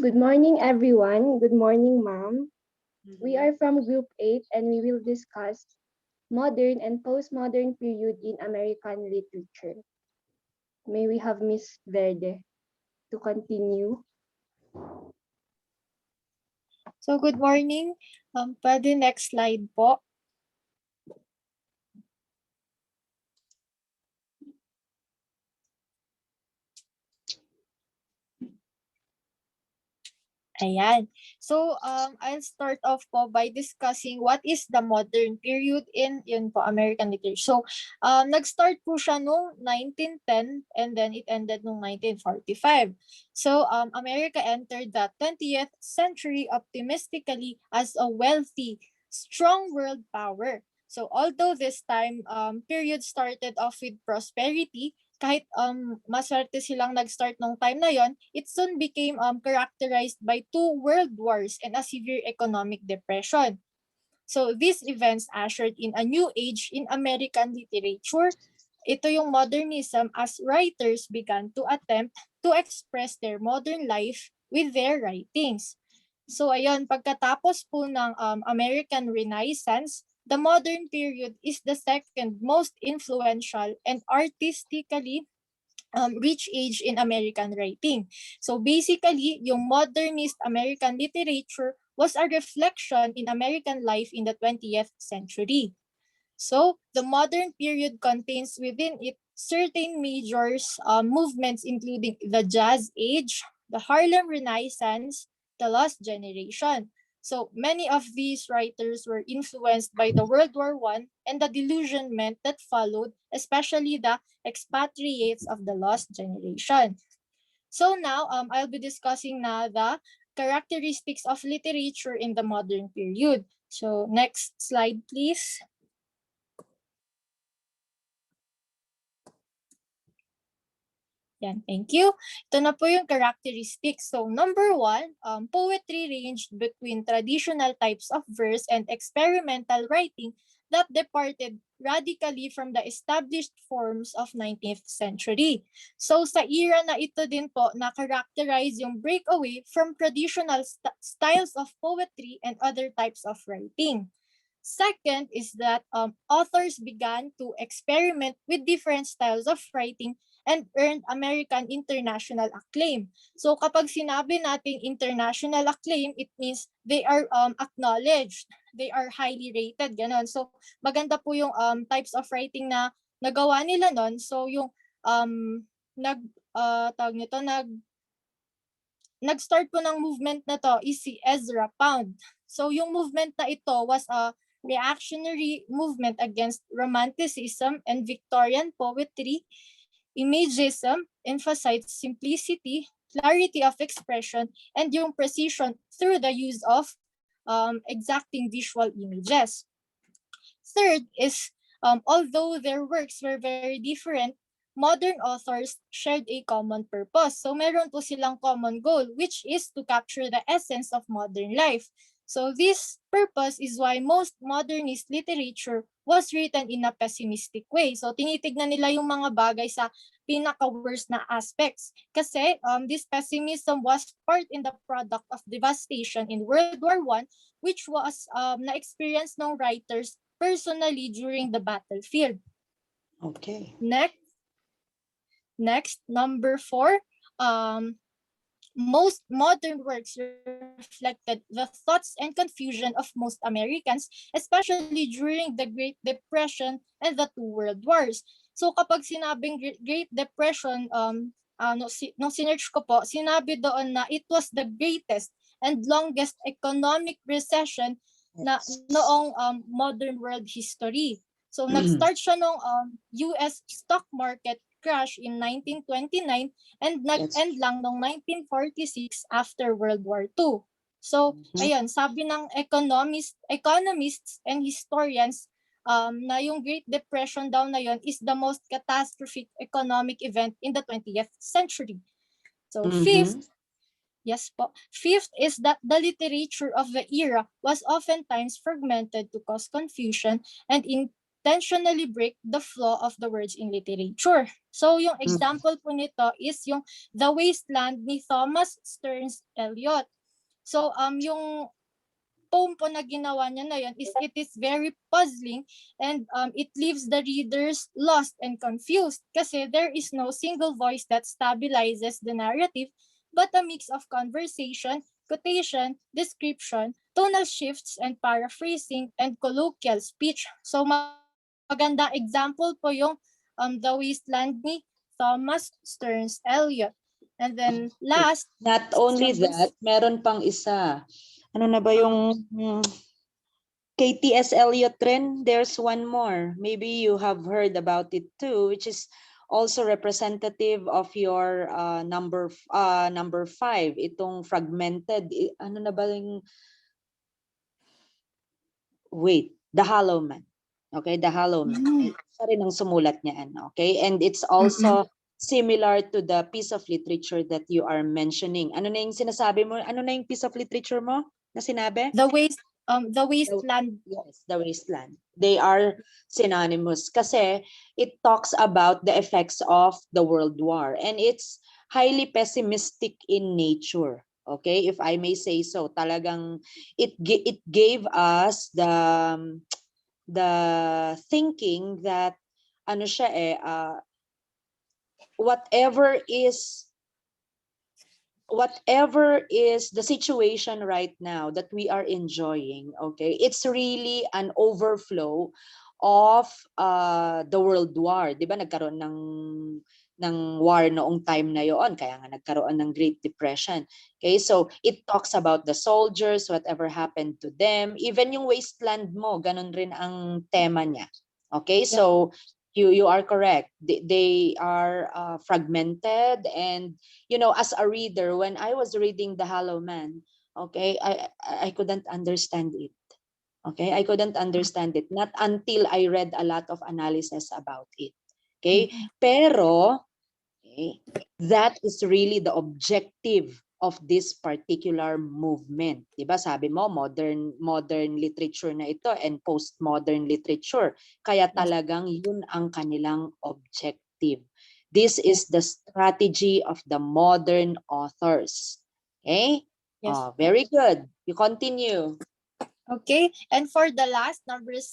Good morning, everyone. Good morning, ma'am. We Mhm. are from Group 8 and we will discuss modern and postmodern period in American literature. May we have Miss Verde to continue? So good morning. Pwede next slide po. Ayan. So, I'll start off po by discussing what is the modern period in yun po, American literature. So, nag-start po siya noong 1910 and then it ended noong 1945. So, America entered the 20th century optimistically as a wealthy, strong world power. So, although this time period started off with prosperity, kahit maswerte silang nag-start nung time na yon, it soon became characterized by two world wars and a severe economic depression. So these events ushered in a new age in American literature. Ito yung modernism as writers began to attempt to express their modern life with their writings. So ayun, pagkatapos po ng American Renaissance, the modern period is the second most influential and artistically rich age in American writing. So basically, yung modernist American literature was a reflection in American life in the 20th century. So the modern period contains within it certain major movements including the Jazz Age, the Harlem Renaissance, the Lost Generation. So many of these writers were influenced by the World War I and the delusionment that followed, especially the expatriates of the Lost Generation. So now, I'll be discussing na the characteristics of literature in the modern period. So next slide, please. Yan, thank you. Ito na po yung characteristics. So number one, poetry ranged between traditional types of verse and experimental writing that departed radically from the established forms of 19th century. So sa era na ito din po, na-characterize yung breakaway from traditional styles of poetry and other types of writing. Second is that authors began to experiment with different styles of writing and earned American international acclaim. So kapag sinabi nating international acclaim, it means they are acknowledged, they are highly rated, ganon. So maganda po yung types of writing na nagawa nila nun. So yung tawag nito, nag-start po ng movement na to is si Ezra Pound. So yung movement na ito was a reactionary movement against romanticism and Victorian poetry. Imagism emphasized simplicity, clarity of expression, and yung precision through the use of exacting visual images. Third is, although their works were very different, modern authors shared a common purpose. So meron po silang common goal, which is to capture the essence of modern life. So this purpose is why most modernist literature was written in a pessimistic way. So tinitignan nila yung mga bagay sa pinaka-worst na aspects. Kasi this pessimism was part in the product of devastation in World War I, which was na-experience ng writers personally during the battlefield. Okay. Next, number 4, most modern works reflected the thoughts and confusion of most Americans, especially during the Great Depression and the two world wars. So kapag sinabing Great Depression, nung sinerch ko po, sinabi doon na it was the greatest and longest economic recession na noong modern world history. So nag-start siya nung US stock market crash in 1929 and nag-end lang noong 1946 after World War II. So, ayun, sabi ng economists and historians na yung Great Depression daw na yun is the most catastrophic economic event in the 20th century. So, fifth is that the literature of the era was oftentimes fragmented to cause confusion and intentionally break the flow of the words in literature. So yung example po nito is yung The Wasteland ni Thomas Stearns Eliot. So yung poem po na ginawa niya na yun is it is very puzzling, and it leaves the readers lost and confused kasi there is no single voice that stabilizes the narrative, but a mix of conversation, quotation, description, tonal shifts, and paraphrasing, and colloquial speech. So magandang example po yung The Wasteland ni Thomas Stearns Eliot. And then last, Not only that, meron pang isa. Ano na ba yung KTS Eliot rin? There's one more. Maybe you have heard about it too, which is also representative of your number 5. Itong fragmented. Ano na ba yung... Wait, The Hollow Man. Okay, The Hollow Man. Isa rin ang sumulat niyan. Okay, and it's also similar to the piece of literature that you are mentioning. Ano na yung sinasabi mo? Ano na yung piece of literature mo na sinabi? The Wasteland. Yes, The Wasteland. They are synonymous kasi it talks about the effects of the World War, and it's highly pessimistic in nature. Okay, if I may say so, talagang it gave us the thinking that ano siya whatever is the situation right now that we are enjoying, okay, it's really an overflow of the World War. Di ba nagkaroon ng war noong time na yon, kaya nga nagkaroon ng Great Depression. Okay, so it talks about the soldiers, whatever happened to them. Even yung Wasteland mo, ganun rin ang tema niya. Okay, so you are correct. They are fragmented, and you know, as a reader, when I was reading The Hollow Man, okay, I couldn't understand it. Okay, I couldn't understand it, not until I read a lot of analysis about it. Okay, pero that is really the objective of this particular movement. Diba sabi mo, modern literature na ito and postmodern literature. Kaya talagang yun ang kanilang objective. This is the strategy of the modern authors. Okay? Yes. Very good. You continue. Okay, and for the last, number 6,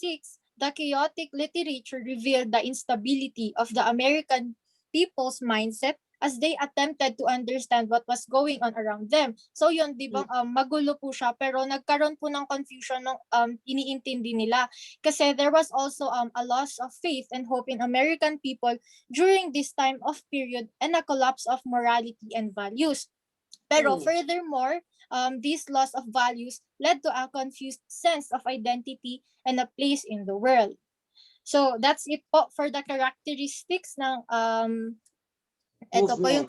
the chaotic literature revealed the instability of the American people's mindset as they attempted to understand what was going on around them. So yun, di ba, magulo po siya, pero nagkaroon po ng confusion ng iniintindi nila. Kasi there was also a loss of faith and hope in American people during this time of period, and a collapse of morality and values. Pero furthermore, this loss of values led to a confused sense of identity and a place in the world. So that's it po for the characteristics ng ito po yung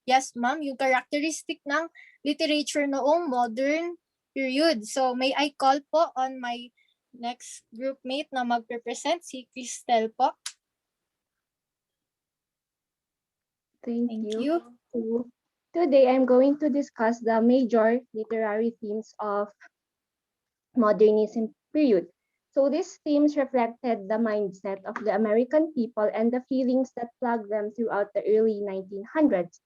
yes ma'am, yung characteristic ng literature noong modern period. So may I call po on my next group mate na magre-present, si Cristel po. Thank Thank you. you. Today, I'm going to discuss the major literary themes of modernism period. So these themes reflected the mindset of the American people and the feelings that plagued them throughout the early 1900s.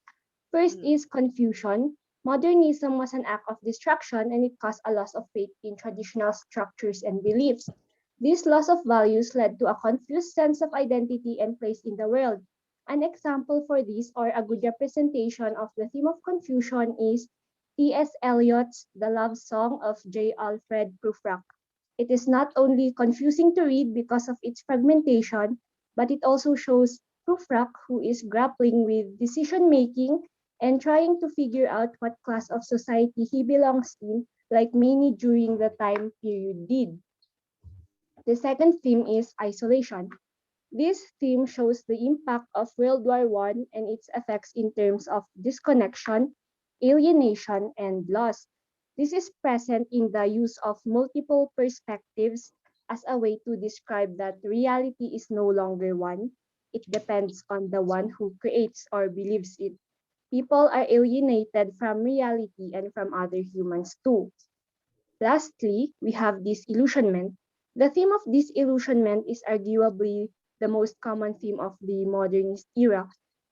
First is confusion. Modernism was an act of destruction, and it caused a loss of faith in traditional structures and beliefs. This loss of values led to a confused sense of identity and place in the world. An example for this, or a good representation of the theme of confusion, is T.S. Eliot's The Love Song of J. Alfred Prufrock. It is not only confusing to read because of its fragmentation, but it also shows Prufrock, who is grappling with decision-making and trying to figure out what class of society he belongs in, like many during the time period did. The second theme is isolation. This theme shows the impact of World War I and its effects in terms of disconnection, alienation, and loss. This is present in the use of multiple perspectives as a way to describe that reality is no longer one. It depends on the one who creates or believes it. People are alienated from reality and from other humans too. Lastly, we have disillusionment. The theme of disillusionment is arguably the most common theme of the modernist era.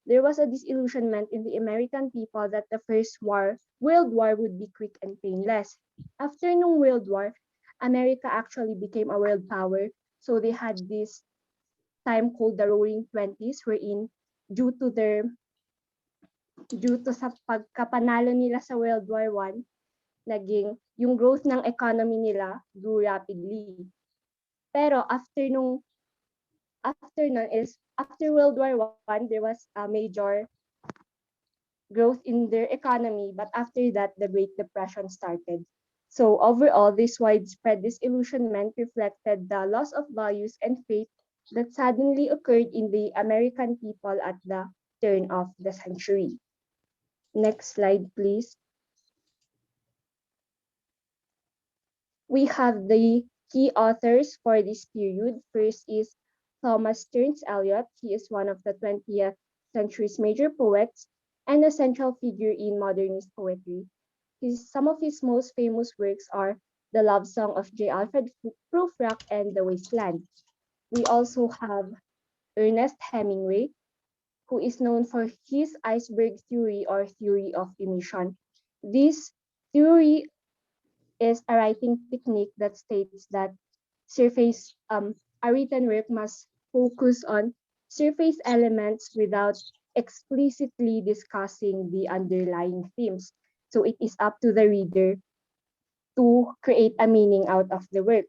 There was a disillusionment in the American people that the World War would be quick and painless. After the World War, America actually became a world power, so they had this time called the Roaring Twenties, wherein due to their due to sa pagkapanalo nila sa World War One, naging yung growth ng economy nila grew rapidly. Pero after World War One, there was a major growth in their economy, but after that, the Great Depression started. So overall, this widespread disillusionment reflected the loss of values and faith that suddenly occurred in the American people at the turn of the century. Next slide, please. We have the key authors for this period. First is Thomas Stearns Eliot. He is one of the 20th century's major poets and a central figure in modernist poetry. Some of his most famous works are The Love Song of J. Alfred Prufrock and The Wasteland. We also have Ernest Hemingway, who is known for his iceberg theory or theory of emission. This theory is a writing technique that states that surface a written work must focus on surface elements without explicitly discussing the underlying themes. So it is up to the reader to create a meaning out of the work.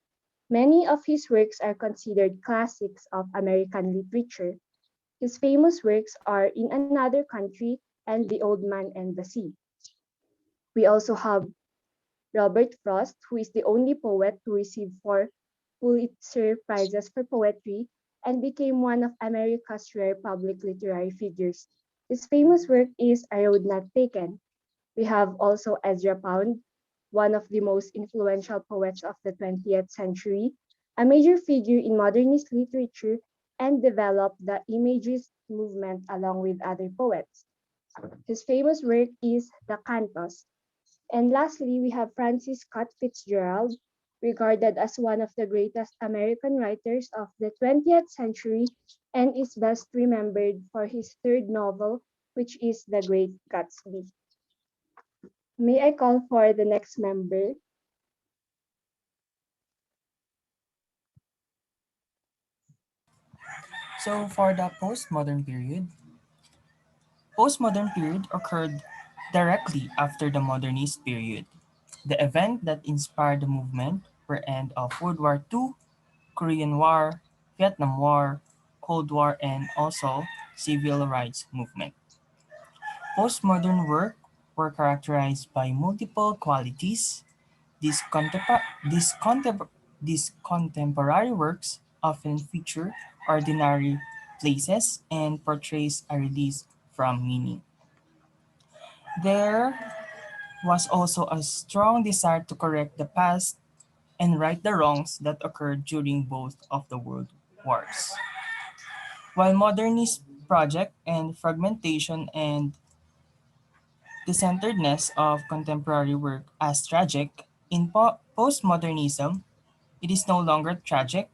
Many of his works are considered classics of American literature. His famous works are In Another Country and The Old Man and the Sea. We also have Robert Frost, who is the only poet to receive 4 Pulitzer Prizes for poetry and became one of America's rare public literary figures. His famous work is A Road Not Taken. We have also Ezra Pound, one of the most influential poets of the 20th century, a major figure in modernist literature, and developed the Imagist movement along with other poets. His famous work is The Cantos. And lastly, we have Francis Scott Fitzgerald, regarded as one of the greatest American writers of the 20th century and is best remembered for his third novel, which is The Great Gatsby. May I call for the next member? So for the postmodern period occurred directly after the modernist period. The event that inspired the movement were end of World War II, Korean War, Vietnam War, Cold War, and also civil rights movement. Postmodern work were characterized by multiple qualities. These, contempor- these, contem- these contemporary works often feature ordinary places and portrays a release from meaning. There was also a strong desire to correct the past and right the wrongs that occurred during both of the world wars. While modernist project and fragmentation and the centeredness of contemporary work as tragic, in postmodernism, it is no longer tragic,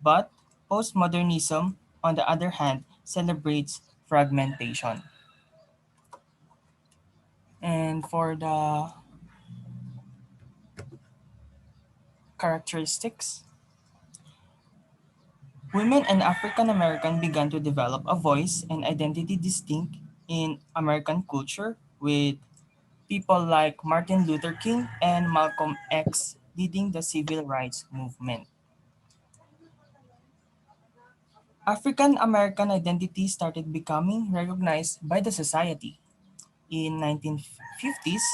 but postmodernism, on the other hand, celebrates fragmentation. And for the characteristics, women and African American began to develop a voice and identity distinct in American culture, with people like Martin Luther King and Malcolm X leading the civil rights movement. African American identity started becoming recognized by the society in 1950s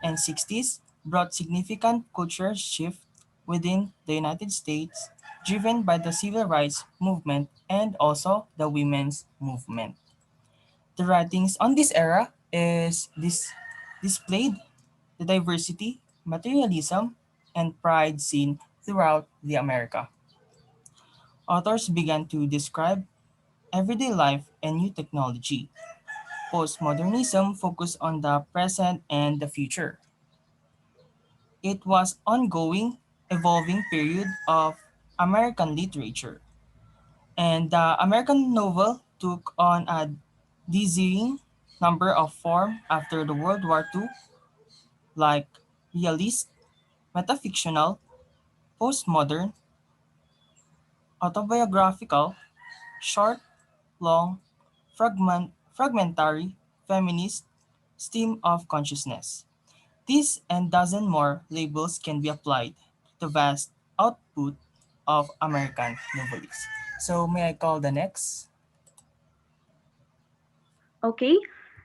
and 60s, brought significant cultural shift within the United States, driven by the civil rights movement and also the women's movement. The writings on this era is displayed the diversity, materialism, and pride seen throughout the America. Authors began to describe everyday life and new technology. Postmodernism focused on the present and the future. It was ongoing, evolving period of American literature. And the American novel took on a dizzying number of forms after the World War II, like realist, metafictional, postmodern, autobiographical, short, long, fragmentary, feminist, stream of consciousness. These and dozen more labels can be applied to the vast output of American novelists. So may I call the next? Okay,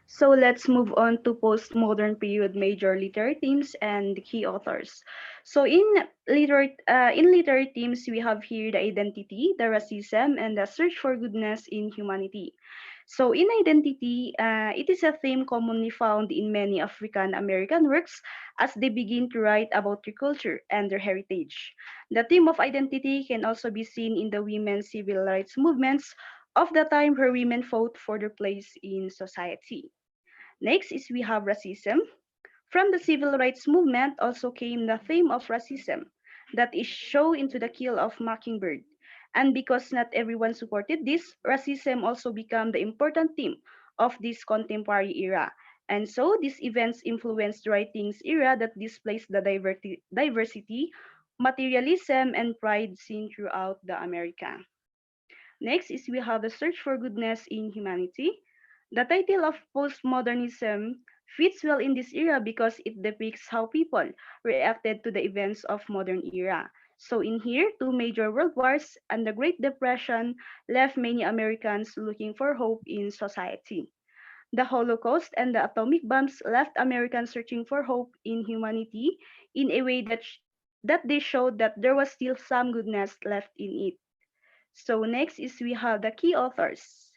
so let's move on to postmodern period major literary themes and key authors. So in literary themes, we have here the identity, the racism, and the search for goodness in humanity. So in identity, it is a theme commonly found in many African American works as they begin to write about their culture and their heritage. The theme of identity can also be seen in the women's civil rights movements of the time where women fought for their place in society. Next is we have racism. From the civil rights movement also came the theme of racism that is shown into the kill of Mockingbird. And because not everyone supported this, racism also became the important theme of this contemporary era. And so these events influenced the writings era that displays the diversity, materialism, and pride seen throughout the America. Next is we have the search for goodness in humanity. The title of postmodernism fits well in this era because it depicts how people reacted to the events of modern era. So in here, two major world wars and the Great Depression left many Americans looking for hope in society. The Holocaust and the atomic bombs left Americans searching for hope in humanity in a way that they showed that there was still some goodness left in it. So next is we have the key authors.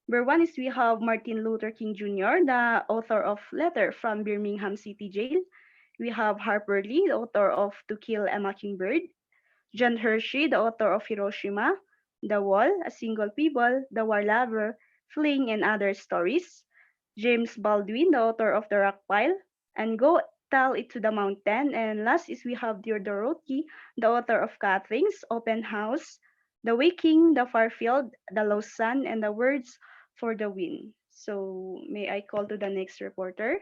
Number one is we have Martin Luther King Jr., the author of Letter from Birmingham City Jail. We have Harper Lee, the author of To Kill a Mockingbird. John Hershey, the author of Hiroshima, The Wall, A Single People, The War Lover, Fling, and Other Stories. James Baldwin, the author of The Rock Pile, and Go Tell It to the Mountain. And last is we have Theodore Rothke, the author of Catherine's Open House, The Waking, The Farfield, The Lost Sun, and The Words for the Wind. So may I call to the next reporter?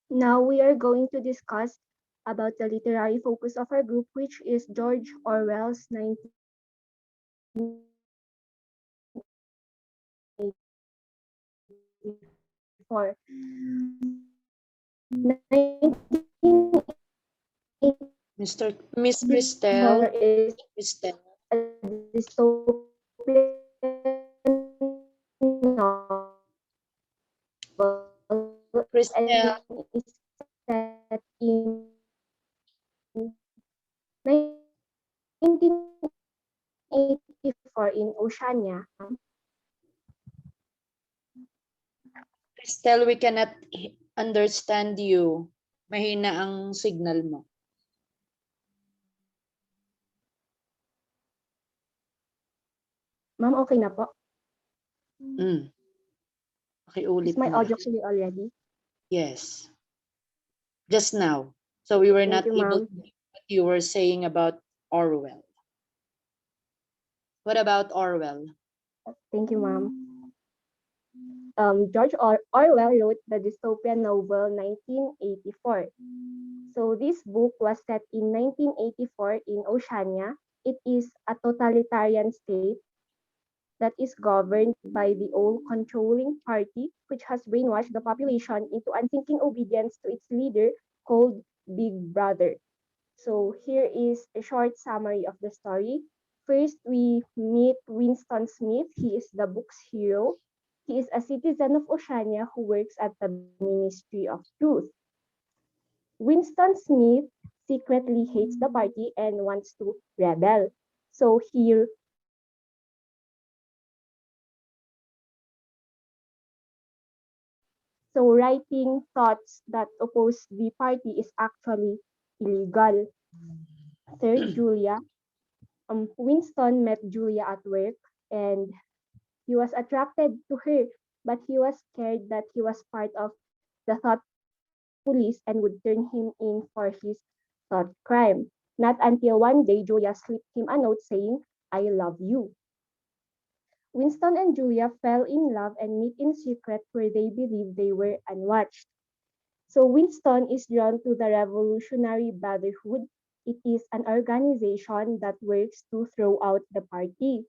Now we are going to discuss about the literary focus of our group, which is George Orwell's 1984. 1984 Mr. Miss Cristel, is Cristel, a dystopian novel Cristel, and is set in 1984 in Oceania. Cristel, we cannot understand you. Mahina ang signal mo. Ma'am, okay na po? Mm. Pakiulit Is my mo audio lang. clear already? Yes. Just now. So we were Thank not you, able ma'am. to hear what you were saying about Orwell. What about Orwell? Thank you, ma'am. George Orwell wrote the dystopian novel 1984. So this book was set in 1984 in Oceania. It is a totalitarian state that is governed by the old controlling party, which has brainwashed the population into unthinking obedience to its leader called Big Brother. So here is a short summary of the story. First, we meet Winston Smith. He is the book's hero. He is a citizen of Oceania who works at the Ministry of Truth. Winston Smith secretly hates the party and wants to rebel. So he writing thoughts that oppose the party is actually illegal. Third, Julia. Winston met Julia at work and he was attracted to her but he was scared that he was part of the thought police and would turn him in for his thought crime. Not until one day Julia slipped him a note saying, I love you. Winston and Julia fell in love and meet in secret where they believed they were unwatched. So Winston is drawn to the Revolutionary Brotherhood. It is an organization that works to throw out the party.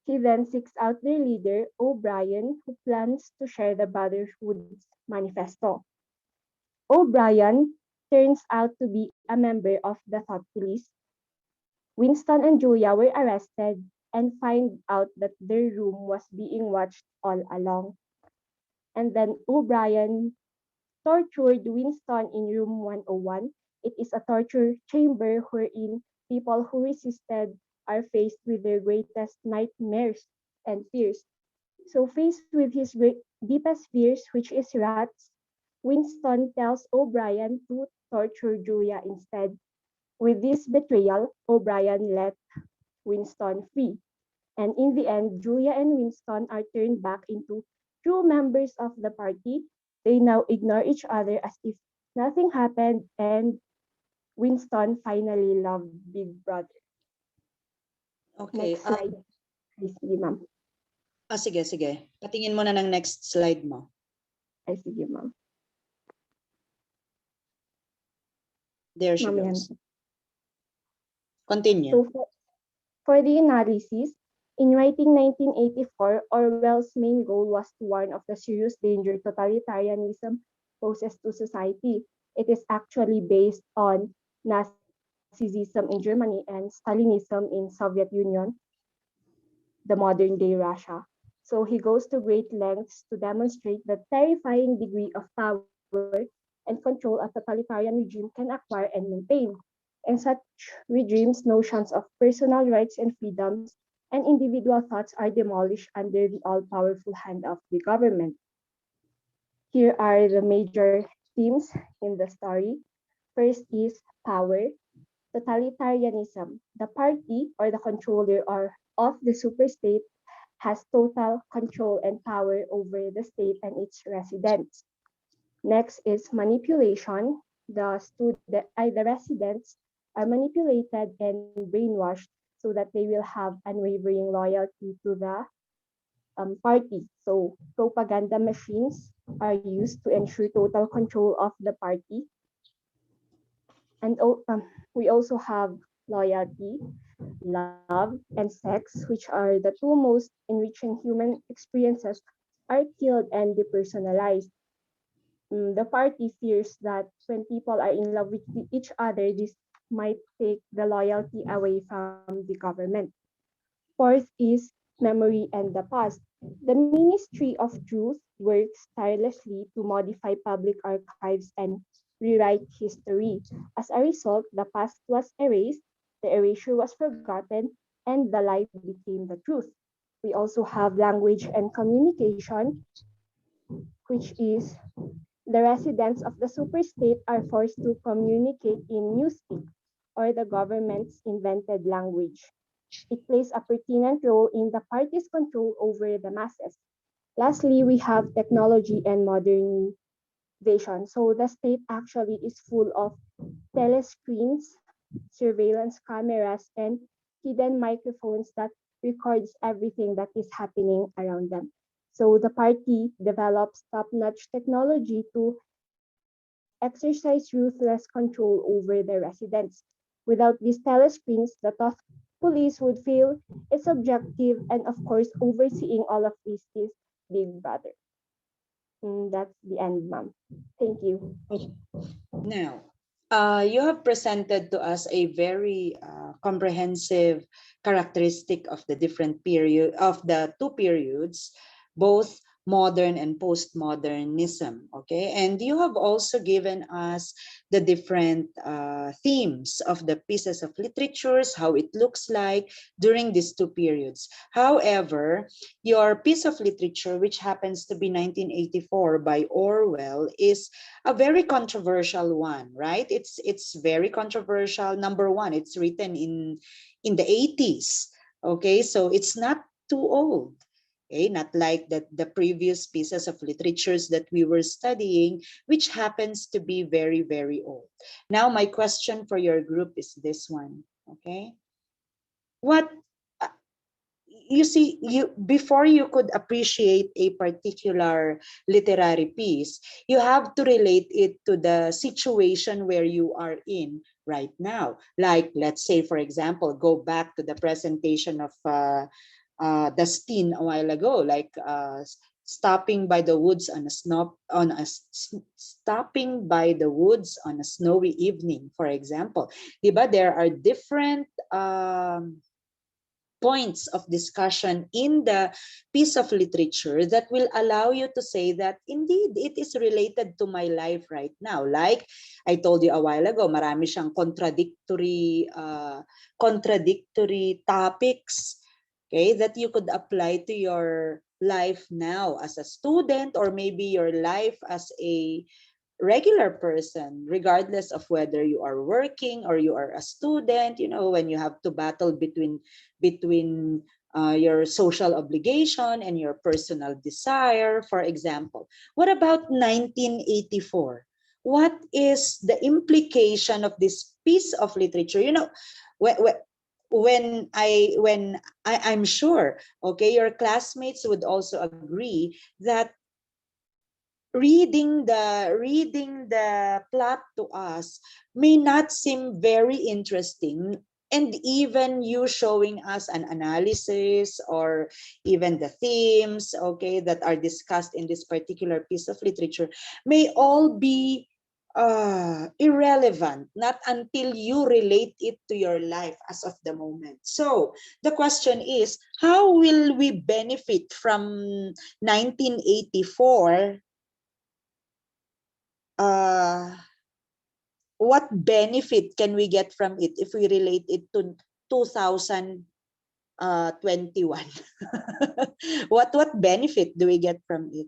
He then seeks out their leader, O'Brien, who plans to share the Brotherhood's manifesto. O'Brien turns out to be a member of the Thought Police. Winston and Julia were arrested and find out that their room was being watched all along. And then O'Brien tortured Winston in room 101. It is a torture chamber wherein people who resisted are faced with their greatest nightmares and fears. So, faced with his deepest fears, which is rats, Winston tells O'Brien to torture Julia instead. With this betrayal, O'Brien let Winston free. And in the end, Julia and Winston are turned back into true members of the party. They now ignore each other as if nothing happened, and Winston finally loved Big Brother. Okay. Next slide, please, ma'am. Sige, sige. Patingin mo na ng next slide mo. Ay, sige, ma'am. There she Ma'am, yan. goes. Continue. So for the analysis, in writing 1984, Orwell's main goal was to warn of the serious danger totalitarianism poses to society. It is actually based on Nazism in Germany and Stalinism in Soviet Union, the modern day Russia. So he goes to great lengths to demonstrate the terrifying degree of power and control a totalitarian regime can acquire and maintain. In such regimes, notions of personal rights and freedoms and individual thoughts are demolished under the all-powerful hand of the government. Here are the major themes in the story. First is power, totalitarianism. The party or the controller of the superstate has total control and power over the state and its residents. Next is manipulation. The residents are manipulated and brainwashed so that they will have unwavering loyalty to the party. So propaganda machines are used to ensure total control of the party. And we also have loyalty, love, and sex, which are the two most enriching human experiences, are killed and depersonalized. The party fears that when people are in love with each other, this might take the loyalty away from the government. Fourth is memory and the past. The Ministry of Truth works tirelessly to modify public archives and rewrite history. As a result, the past was erased, the erasure was forgotten, and the lie became the truth. We also have language and communication, which is the residents of the superstate are forced to communicate in newspeak, or the government's invented language. It plays a pertinent role in the party's control over the masses. Lastly, we have technology and modernization. So the state actually is full of telescreens, surveillance cameras, and hidden microphones that records everything that is happening around them. So the party develops top-notch technology to exercise ruthless control over their residents. Without these telescreens, the tough police would fail its objective, and of course, overseeing all of this is Big Brother. That's the end, ma'am. Thank you. Now, you have presented to us a very comprehensive characteristic of the different period of the two periods, both modern and postmodernism. Okay, and you have also given us the different themes of the pieces of literatures, how it looks like during these two periods. However, your piece of literature, which happens to be 1984 by Orwell, is a very controversial one, right? It's very controversial. Number one, it's written in the 80s. Okay, so it's not too old. Okay, not like the previous pieces of literatures that we were studying, which happens to be very, very old. Now, my question for your group is this one, okay? What, you see, before you could appreciate a particular literary piece, you have to relate it to the situation where you are in right now. Like, let's say, for example, go back to the presentation of Dustin a while ago, like stopping by the woods on a stopping by the woods on a snowy evening, for example. Diba, there are different points of discussion in the piece of literature that will allow you to say that indeed it is related to my life right now. Like I told you a while ago, marami siyang contradictory topics, okay, that you could apply to your life now as a student, or maybe your life as a regular person, regardless of whether you are working or you are a student. You know, when you have to battle between your social obligation and your personal desire, for example. What about 1984? What is the implication of this piece of literature? You know, I'm sure, okay, your classmates would also agree that reading the plot to us may not seem very interesting, and even you showing us an analysis or even the themes, okay, that are discussed in this particular piece of literature may all be irrelevant, not until you relate it to your life as of the moment. So the question is, how will we benefit from 1984? What benefit can we get from it if we relate it to 2021? What benefit do we get from it?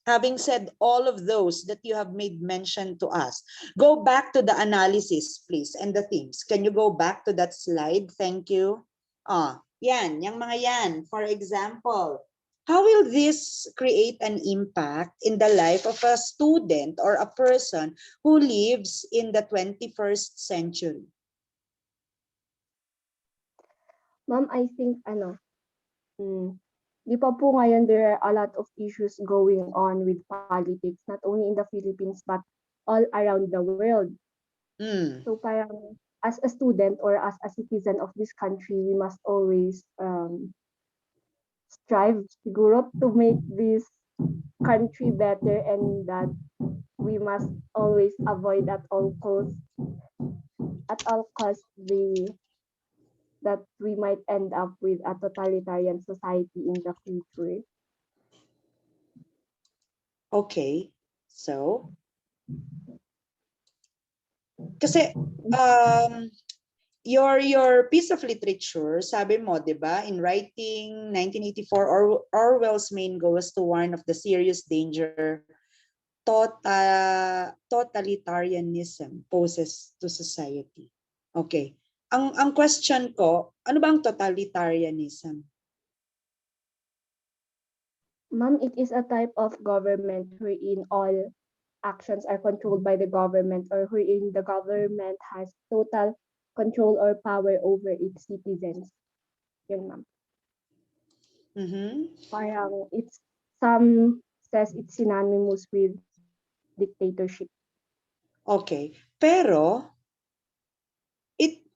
Having said all of those that you have made mention to us, go back to the analysis, please, and the themes. Can you go back to that slide? Thank you. Yan, yung mga yan. For example, how will this create an impact in the life of a student or a person who lives in the 21st century? Ma'am, I think di pa po ngayon there are a lot of issues going on with politics, not only in the Philippines but all around the world. So parang as a student or as a citizen of this country, we must always strive siguro to make this country better, and that we must always avoid at all costs that we might end up with a totalitarian society in the future. Okay, so kasi your piece of literature, sabi mo, 'di ba, in writing 1984, Orwell's main goal was to warn of the serious danger totalitarianism poses to society. Okay. Ang question ko, ano ba ang totalitarianism? Ma'am, it is a type of government wherein all actions are controlled by the government, or wherein the government has total control or power over its citizens. Yun, ma'am. Parang some says it's synonymous with dictatorship. Okay. Pero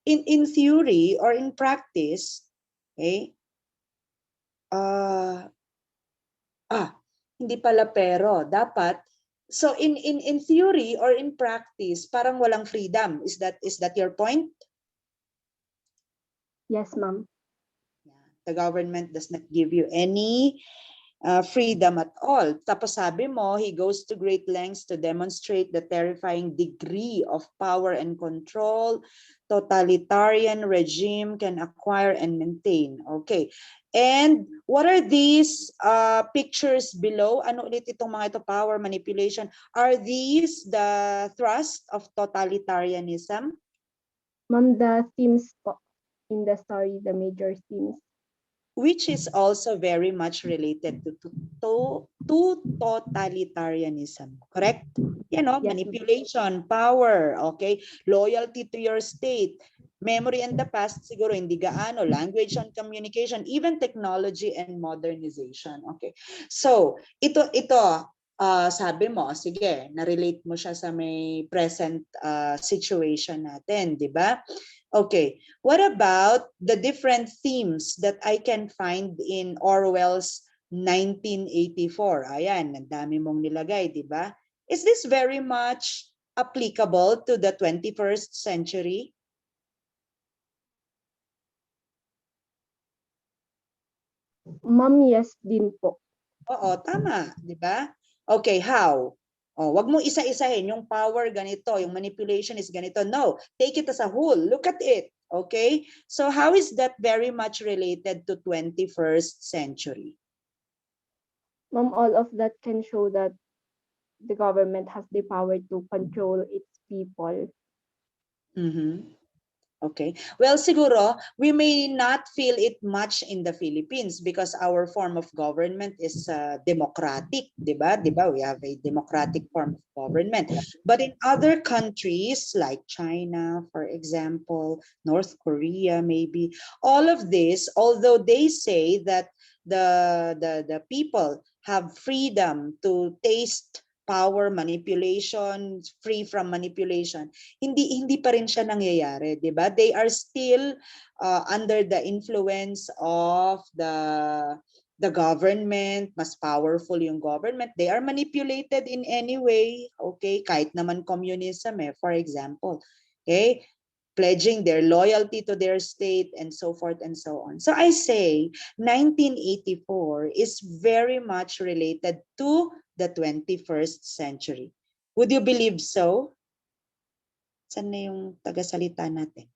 in theory or in practice, okay? Hindi pala pero. Dapat, so in theory or in practice, parang walang freedom. Is that your point? Yes, ma'am. The government does not give you any freedom at all. Tapos sabi mo, he goes to great lengths to demonstrate the terrifying degree of power and control totalitarian regime can acquire and maintain. Okay. And what are these pictures below? Ano ulit itong mga ito? Power, manipulation. Are these the thrust of totalitarianism? Ma'am, the themes po in the story, the major themes. Which is also very much related to totalitarianism, correct? You know, Yes, ma'am. manipulation, power, okay? Loyalty to your state, memory in the past, siguro hindi gaano, language and communication, even technology and modernization, okay? So, ito, sabi mo, sige, na-relate mo siya sa may present situation natin, di ba? Okay, what about the different themes that I can find in Orwell's 1984? Ayan, ang dami mong nilagay, di ba? Is this very much applicable to the 21st century? Ma'am, yes din po. Oo, tama, di ba? Okay, how? Oh, wag mo isa-isahin yung power ganito, yung manipulation is ganito. No, take it as a whole. Look at it. Okay? So how is that very much related to 21st century? Ma'am, all of that can show that the government has the power to control its people. Mm-hmm. Okay. Well, siguro, we may not feel it much in the Philippines because our form of government is democratic, di ba? Di ba? We have a democratic form of government. But in other countries like China, for example, North Korea, maybe, all of this, although they say that the people have freedom to taste power, manipulation, free from manipulation, hindi pa rin siya nangyayari, 'di ba? They are still under the influence of the government, mas powerful yung government. They are manipulated in any way, okay? Kahit naman communism for example. Okay? Pledging their loyalty to their state and so forth and so on. So I say 1984 is very much related to the 21st century. Would you believe so? Saan na yung tagasalita natin?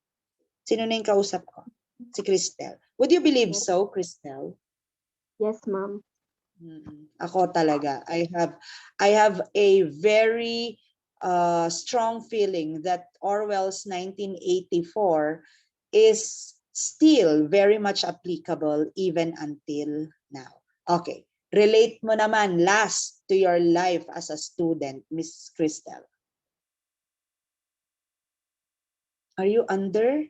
Sino na yung kausap ko? Si Cristel. Would you believe so, Cristel? Yes, ma'am. Ako talaga. I have a very strong feeling that Orwell's 1984 is still very much applicable even until now. Okay. Relate mo naman last to your life as a student, Miss Cristel. Are you under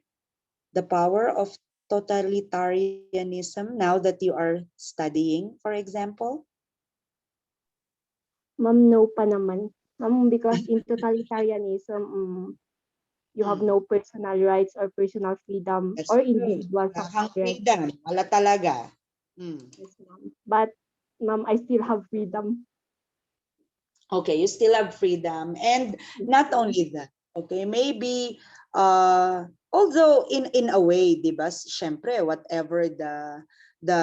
the power of totalitarianism now that you are studying, for example? Ma'am, no pa naman. Ma'am, because in totalitarianism, you have no personal rights or personal freedom That's or true. individual Wala kang rights. freedom. Wala talaga. Yes, ma'am. But, ma'am, I still have freedom. Okay, you still have freedom. And not only that, okay, maybe, although in a way, di ba, syempre, whatever the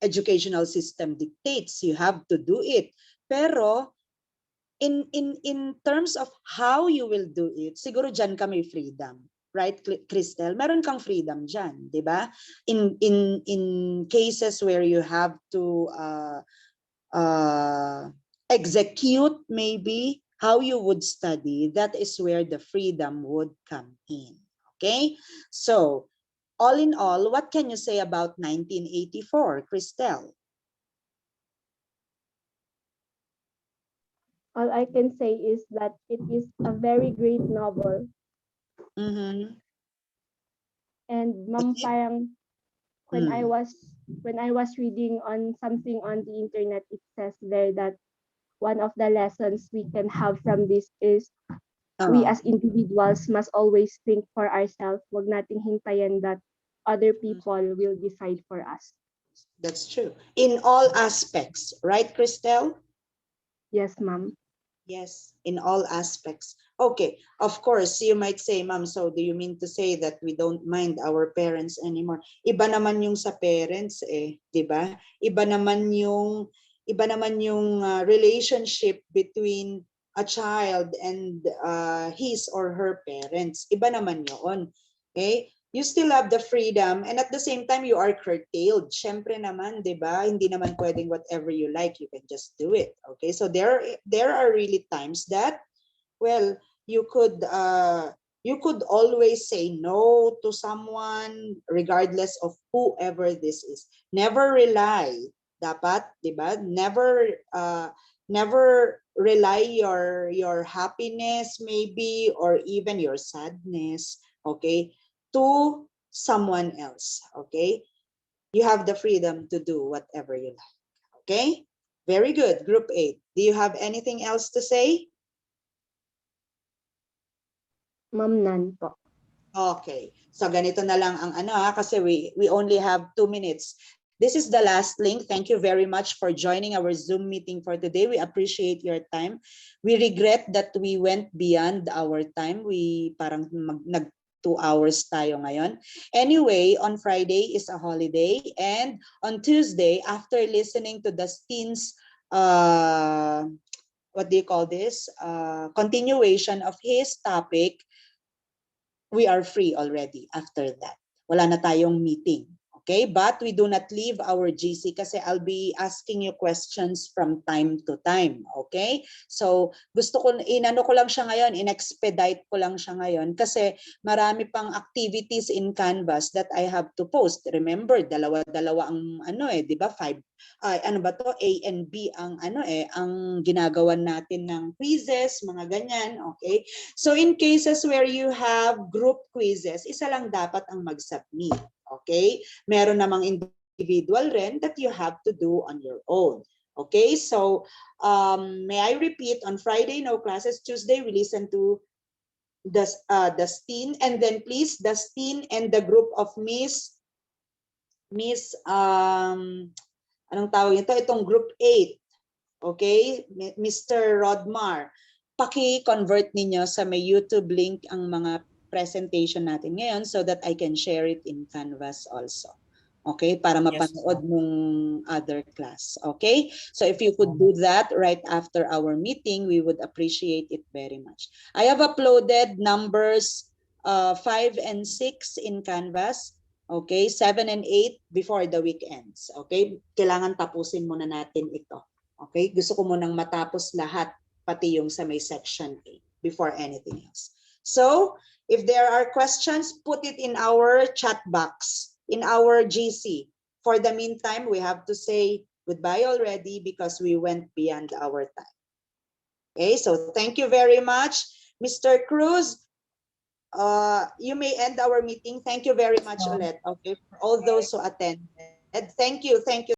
educational system dictates, you have to do it. Pero, in terms of how you will do it, siguro dyan ka may freedom. Right, Cristel? Meron kang freedom dyan, di ba? In cases where you have to execute maybe how you would study, that is where the freedom would come in. Okay? So, all in all, what can you say about 1984, Cristel? All I can say is that it is a very great novel. Mm-hmm. And ma'am, Okay. parang when I was reading on something on the internet, it says there that one of the lessons we can have from this is we as individuals must always think for ourselves. Wag nating hintayin that other people will decide for us. That's true. In all aspects, right, Cristel? Yes, ma'am. Yes, in all aspects. Okay, of course, you might say, Ma'am, so do you mean to say that we don't mind our parents anymore? Iba naman yung sa parents di ba? Iba naman yung relationship between a child and his or her parents. Iba naman yun. Okay? You still have the freedom and at the same time you are curtailed. Syempre naman, 'di ba? Hindi naman pwedeng whatever you like, you can just do it. Okay? So there are really times that well, you could You could always say no to someone regardless of whoever this is. Never rely. Dapat, di ba? Never rely your happiness maybe or even your sadness, okay, to someone else, okay? You have the freedom to do whatever you like, okay? Very good, Group 8. Do you have anything else to say? Ma'am, none po. Okay. So ganito na lang ang kasi we only have 2 minutes. This is the last link. Thank you very much for joining our Zoom meeting for today. We appreciate your time. We regret that we went beyond our time. We parang nag 2 hours tayo ngayon. Anyway, on Friday is a holiday, and on Tuesday, after listening to Dustin's what do you call this? Continuation of his topic, we are free already after that. Wala na tayong meeting. Okay? But we do not leave our GC kasi I'll be asking you questions from time to time. Okay? So, gusto ko, inano ko lang siya ngayon, in-expedite ko lang siya ngayon kasi marami pang activities in Canvas that I have to post. Remember, dalawa-dalawa ang di ba? 5 ano ba to? A and B ang ang ginagawan natin ng quizzes, mga ganyan, okay? So in cases where you have group quizzes, isa lang dapat ang mag-submit, okay? Meron namang individual rin that you have to do on your own. Okay, so may I repeat, on Friday, no classes. Tuesday, we listen to Dustin, and then please, Dustin and the group of Miss anong tawag ito? Itong group 8. Okay? Mr. Rodmar, paki-convert ninyo sa may YouTube link ang mga presentation natin ngayon so that I can share it in Canvas also. Okay? Para mapanood mong other class. Okay? So if you could do that right after our meeting, we would appreciate it very much. I have uploaded numbers 5 and 6 in Canvas. Okay, 7 and 8 before the weekends. Okay, kailangan tapusin muna natin ito. Okay, gusto ko munang matapos lahat, pati yung sa may section 8 before anything else. So, if there are questions, put it in our chat box, in our GC. For the meantime, we have to say goodbye already because we went beyond our time. Okay, so thank you very much. Mr. Cruz, you may end our meeting. Thank you very much, ulit. Okay, for all those who attended. Thank you.